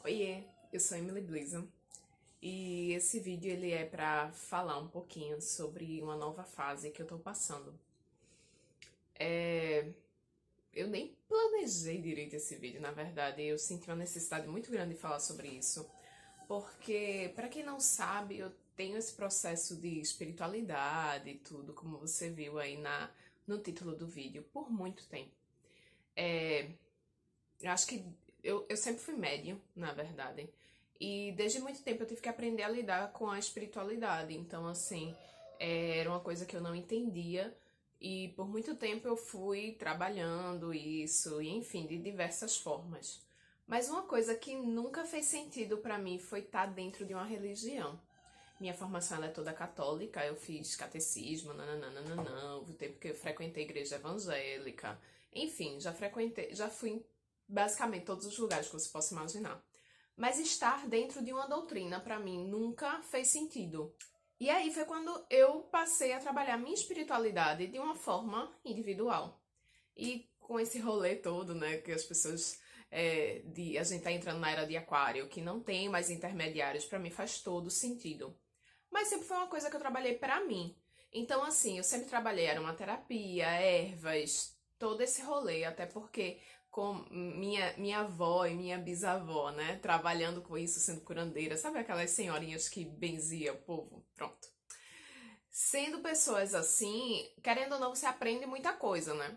Oiê, eu sou Emily Blizon e esse vídeo ele é pra falar um pouquinho sobre uma nova fase que eu tô passando. Eu nem planejei direito esse vídeo, na verdade, eu senti uma necessidade muito grande de falar sobre isso, porque, pra quem não sabe, eu tenho esse processo de espiritualidade e tudo, como você viu aí no título do vídeo, por muito tempo. Eu acho que eu sempre fui médium, na verdade. E desde muito tempo eu tive que aprender a lidar com a espiritualidade. Então, assim, era uma coisa que eu não entendia. E por muito tempo eu fui trabalhando isso, e enfim, de diversas formas. Mas uma coisa que nunca fez sentido pra mim foi estar dentro de uma religião. Minha formação ela é toda católica, eu fiz catecismo, nananana, o tempo que eu frequentei igreja evangélica. Enfim, já fui em basicamente todos os lugares que você possa imaginar. Mas estar dentro de uma doutrina, pra mim, nunca fez sentido. E aí foi quando eu passei a trabalhar minha espiritualidade de uma forma individual. E com esse rolê todo, né, que as pessoas. A gente tá entrando na era de aquário, que não tem mais intermediários, pra mim faz todo sentido. Mas sempre foi uma coisa que eu trabalhei pra mim. Então, assim, eu sempre trabalhei aromaterapia, ervas, todo esse rolê, até porque com minha avó e minha bisavó, né, trabalhando com isso, sendo curandeira, sabe aquelas senhorinhas que benzia o povo? Pronto. Sendo pessoas assim, querendo ou não, você aprende muita coisa, né?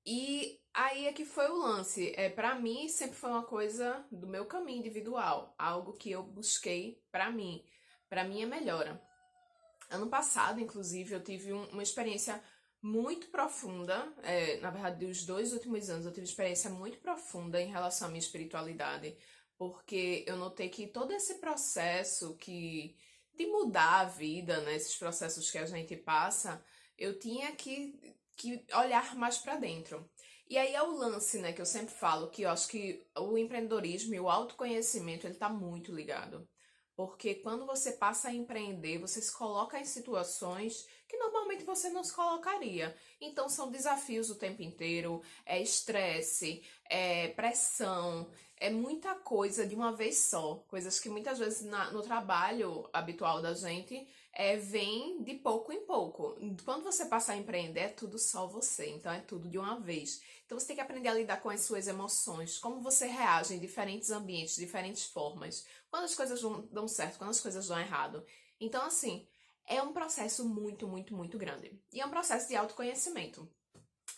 E aí é que foi o lance. Para mim sempre foi uma coisa do meu caminho individual, algo que eu busquei para minha melhora. Ano passado, inclusive, eu tive uma experiência muito profunda. Na verdade, dos 2 últimos anos, eu tive uma experiência muito profunda em relação à minha espiritualidade, porque eu notei que todo esse processo de mudar a vida, né, esses processos que a gente passa, eu tinha que olhar mais para dentro. E aí é o lance, né, que eu sempre falo, que eu acho que o empreendedorismo e o autoconhecimento, ele tá muito ligado. Porque quando você passa a empreender, você se coloca em situações que normalmente você não se colocaria. Então são desafios o tempo inteiro, é estresse, é pressão, é muita coisa de uma vez só. Coisas que muitas vezes no trabalho habitual da gente vem de pouco em pouco. Quando você passa a empreender, é tudo só você, então é tudo de uma vez. Então você tem que aprender a lidar com as suas emoções, como você reage em diferentes ambientes, diferentes formas, quando as coisas dão certo, quando as coisas dão errado. Então, assim, é um processo muito, muito, muito grande. E é um processo de autoconhecimento.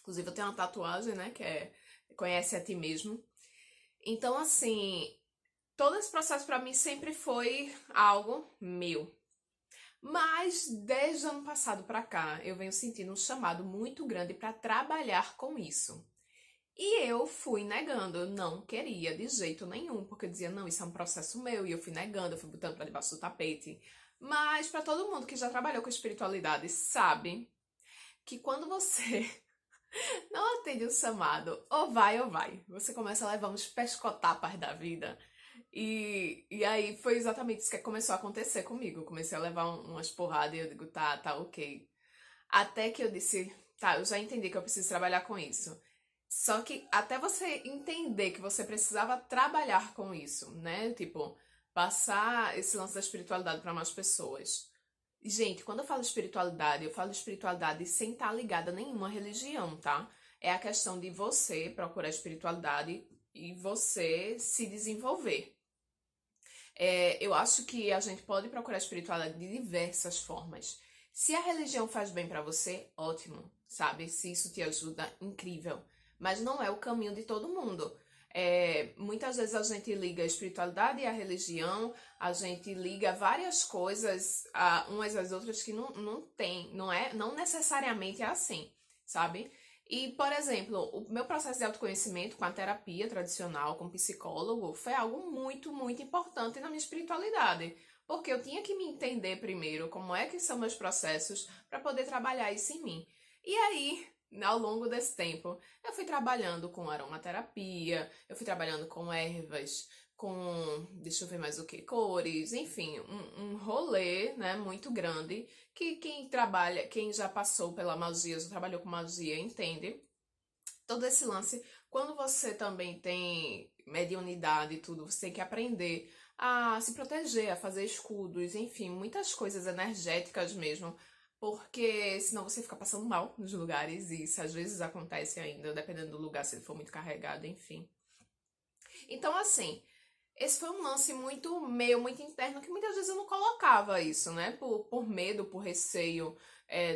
Inclusive, eu tenho uma tatuagem, né, que é Conhece a Ti Mesmo. Então, assim, todo esse processo pra mim sempre foi algo meu. Mas desde o ano passado pra cá, eu venho sentindo um chamado muito grande pra trabalhar com isso. E eu fui negando, eu não queria de jeito nenhum, porque eu dizia, não, isso é um processo meu, e eu fui negando, eu fui botando pra debaixo do tapete. Mas pra todo mundo que já trabalhou com espiritualidade, sabe que quando você não atende o chamado, ou vai, você começa a levar uns pescotapas da vida. E aí foi exatamente isso que começou a acontecer comigo. Eu comecei a levar umas porradas e eu digo, tá, ok. Até que eu disse, tá, eu já entendi que eu preciso trabalhar com isso. Só que até você entender que você precisava trabalhar com isso, né? Tipo, passar esse lance da espiritualidade para mais pessoas. Gente, quando eu falo espiritualidade sem estar ligada a nenhuma religião, tá? É a questão de você procurar espiritualidade e você se desenvolver. Eu acho que a gente pode procurar espiritualidade de diversas formas. Se a religião faz bem pra você, ótimo, sabe? Se isso te ajuda, incrível. Mas não é o caminho de todo mundo. Muitas vezes a gente liga a espiritualidade e a religião, a gente liga várias coisas umas às outras que não tem, não necessariamente é assim, sabe? E, por exemplo, o meu processo de autoconhecimento com a terapia tradicional, com psicólogo, foi algo muito, muito importante na minha espiritualidade. Porque eu tinha que me entender primeiro como é que são meus processos para poder trabalhar isso em mim. E aí, ao longo desse tempo, eu fui trabalhando com aromaterapia, eu fui trabalhando com ervas, deixa eu ver mais o que, cores, enfim, um rolê, né, muito grande que quem trabalha, quem já passou pela magia, já trabalhou com magia, entende todo esse lance. Quando você também tem mediunidade e tudo, você tem que aprender a se proteger, a fazer escudos, enfim, muitas coisas energéticas mesmo, porque senão você fica passando mal nos lugares, e isso às vezes acontece ainda, dependendo do lugar, se ele for muito carregado, enfim. Então, assim, esse foi um lance muito meu, muito interno, que muitas vezes eu não colocava isso, né? Por medo, por receio,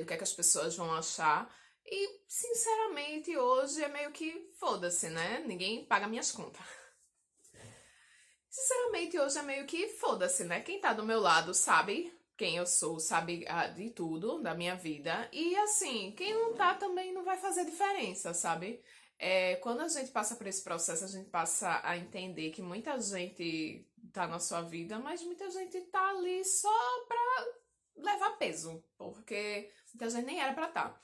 do que é que as pessoas vão achar. E, sinceramente, hoje é meio que foda-se, né? Ninguém paga minhas contas. Sinceramente, hoje é meio que foda-se, né? Quem tá do meu lado sabe quem eu sou, sabe de tudo da minha vida. E assim, quem não tá também não vai fazer diferença, sabe? Quando a gente passa por esse processo, a gente passa a entender que muita gente tá na sua vida, mas muita gente tá ali só pra levar peso, porque muita gente nem era pra estar.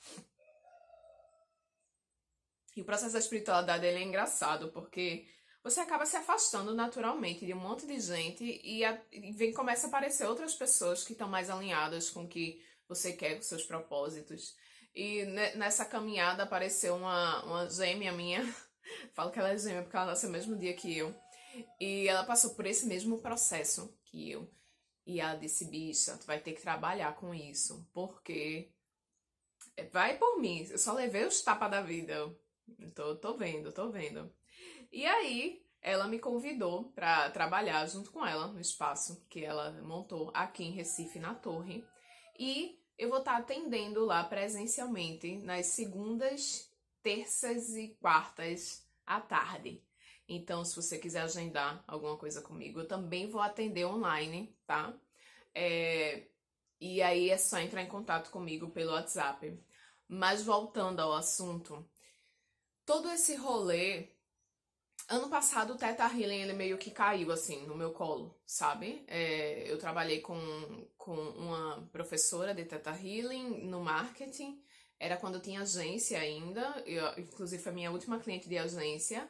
E o processo da espiritualidade ele é engraçado, porque você acaba se afastando naturalmente de um monte de gente e começa a aparecer outras pessoas que estão mais alinhadas com o que você quer, com seus propósitos. E nessa caminhada apareceu uma gêmea minha, falo que ela é gêmea porque ela nasceu no mesmo dia que eu, e ela passou por esse mesmo processo que eu. E ela disse, bicha, tu vai ter que trabalhar com isso, porque vai por mim, eu só levei os tapas da vida. Tô vendo, tô vendo. E aí, ela me convidou para trabalhar junto com ela no espaço que ela montou aqui em Recife, na Torre. E eu vou estar atendendo lá presencialmente nas segundas, terças e quartas à tarde. Então, se você quiser agendar alguma coisa comigo, eu também vou atender online, tá? E aí é só entrar em contato comigo pelo WhatsApp. Mas voltando ao assunto, todo esse rolê. Ano passado o Theta Healing ele meio que caiu assim no meu colo, sabe? Eu trabalhei com uma professora de Theta Healing no marketing. Era quando eu tinha agência ainda. Inclusive foi a minha última cliente de agência.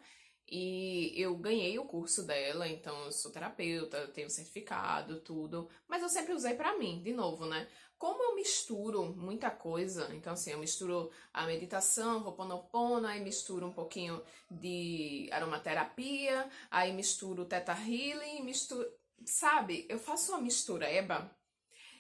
E eu ganhei o curso dela, então eu sou terapeuta, eu tenho certificado, tudo. Mas eu sempre usei pra mim, de novo, né? Como eu misturo muita coisa, então assim, eu misturo a meditação, Ho'oponopono, aí misturo um pouquinho de aromaterapia, aí misturo Theta Healing, misturo, sabe? Eu faço uma mistureba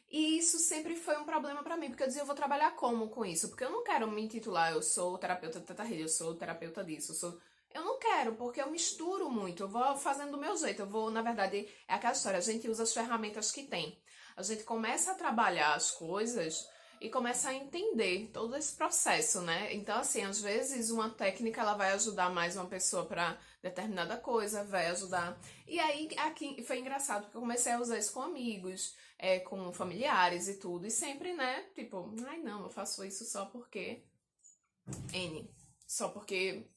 e isso sempre foi um problema pra mim, porque eu dizia, eu vou trabalhar como com isso? Porque eu não quero me intitular, eu sou terapeuta de Theta Healing, eu sou terapeuta disso, eu não quero, porque eu misturo muito, eu vou fazendo do meu jeito, eu vou, na verdade, é aquela história, a gente usa as ferramentas que tem. A gente começa a trabalhar as coisas e começa a entender todo esse processo, né? Então, assim, às vezes uma técnica ela vai ajudar mais uma pessoa para determinada coisa, vai ajudar. E aí, aqui foi engraçado, porque eu comecei a usar isso com amigos, com familiares e tudo, e sempre, né? Tipo, ai não, eu faço isso só porque. Só porque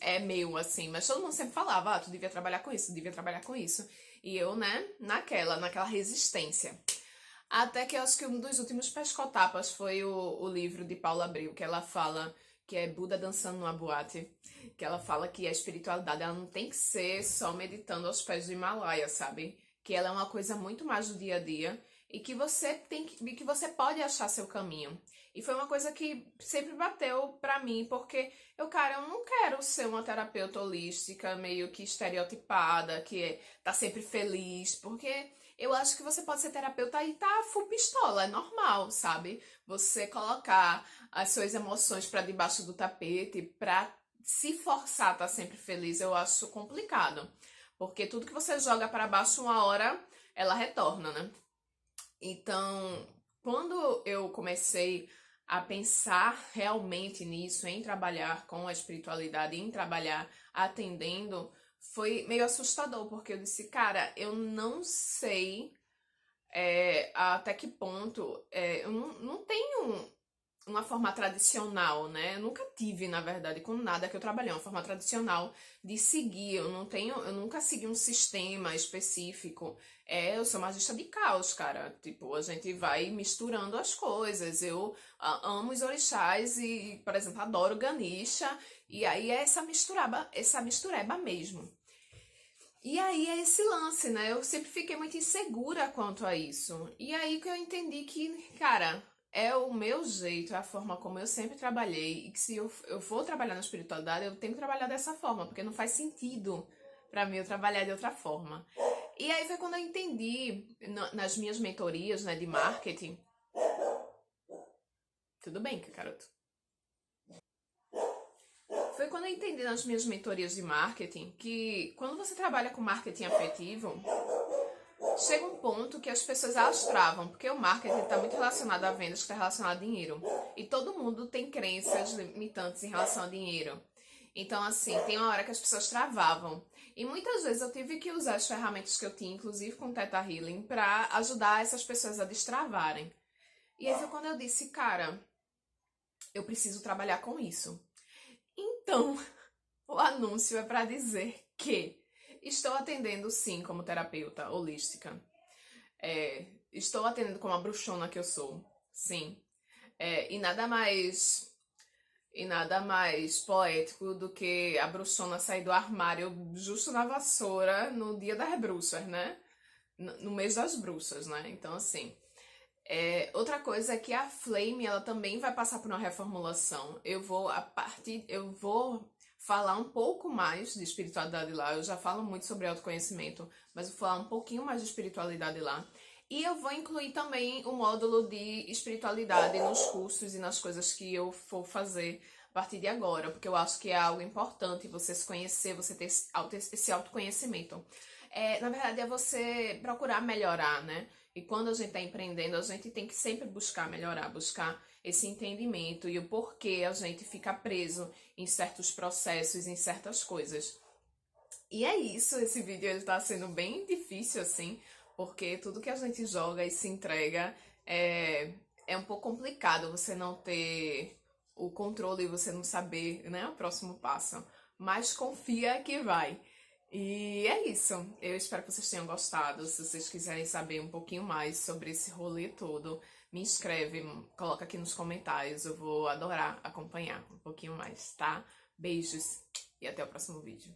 é meu, assim, mas todo mundo sempre falava, tu devia trabalhar com isso, tu devia trabalhar com isso. E eu, né, naquela resistência. Até que eu acho que um dos últimos pescotapas foi o livro de Paula Abreu, que ela fala que é Buda dançando numa boate, que ela fala que a espiritualidade ela não tem que ser só meditando aos pés do Himalaia, sabe? Que ela é uma coisa muito mais do dia a dia e que que você pode achar seu caminho. E foi uma coisa que sempre bateu pra mim, porque eu não quero ser uma terapeuta holística, meio que estereotipada, que tá sempre feliz, porque eu acho que você pode ser terapeuta e tá full pistola, é normal, sabe? Você colocar as suas emoções pra debaixo do tapete, pra se forçar a estar sempre feliz, eu acho complicado. Porque tudo que você joga pra baixo uma hora, ela retorna, né? Então, quando eu comecei a pensar realmente nisso, em trabalhar com a espiritualidade, em trabalhar atendendo, foi meio assustador, porque eu disse, cara, eu não sei até que ponto eu não tenho uma forma tradicional, né? Eu nunca tive, na verdade, com nada que eu trabalhei, uma forma tradicional de seguir. Eu nunca segui um sistema específico. Eu sou magista de caos, cara. Tipo, a gente vai misturando as coisas. Eu amo os orixás e, por exemplo, adoro Ganesha. E aí é essa mistureba mesmo. E aí é esse lance, né? Eu sempre fiquei muito insegura quanto a isso. E aí que eu entendi que, cara, é o meu jeito, é a forma como eu sempre trabalhei. E que se eu for trabalhar na espiritualidade, eu tenho que trabalhar dessa forma, porque não faz sentido pra mim eu trabalhar de outra forma. E aí foi quando eu entendi, nas minhas mentorias, né, de marketing. Tudo bem, Kakaroto? Foi quando eu entendi nas minhas mentorias de marketing que quando você trabalha com marketing afetivo, chega um ponto que as pessoas elas travam, porque o marketing está muito relacionado a vendas, que está relacionado a dinheiro. E todo mundo tem crenças limitantes em relação a dinheiro. Então, assim, tem uma hora que as pessoas travavam. E muitas vezes eu tive que usar as ferramentas que eu tinha, inclusive com Theta Healing, para ajudar essas pessoas a destravarem. E aí foi quando eu disse, cara, eu preciso trabalhar com isso. Então, o anúncio é para dizer que estou atendendo sim como terapeuta holística. Estou atendendo como a bruxona que eu sou, sim. E nada mais poético do que a bruxona sair do armário justo na vassoura no dia das bruxas, né? No mês das bruxas, né? Então, assim. Outra coisa é que a Flame, ela também vai passar por uma reformulação. Eu vou falar um pouco mais de espiritualidade lá. Eu já falo muito sobre autoconhecimento, mas vou falar um pouquinho mais de espiritualidade lá. E eu vou incluir também o módulo de espiritualidade nos cursos e nas coisas que eu for fazer a partir de agora, porque eu acho que é algo importante você se conhecer, você ter esse autoconhecimento. Na verdade, é você procurar melhorar, né? E quando a gente está empreendendo, a gente tem que sempre buscar melhorar, buscar esse entendimento e o porquê a gente fica preso em certos processos, em certas coisas. E é isso, esse vídeo está sendo bem difícil, assim, porque tudo que a gente joga e se entrega é um pouco complicado você não ter o controle e você não saber, né, o próximo passo. Mas confia que vai. E é isso. Eu espero que vocês tenham gostado. Se vocês quiserem saber um pouquinho mais sobre esse rolê todo, me inscreve, coloca aqui nos comentários. Eu vou adorar acompanhar um pouquinho mais, tá? Beijos e até o próximo vídeo.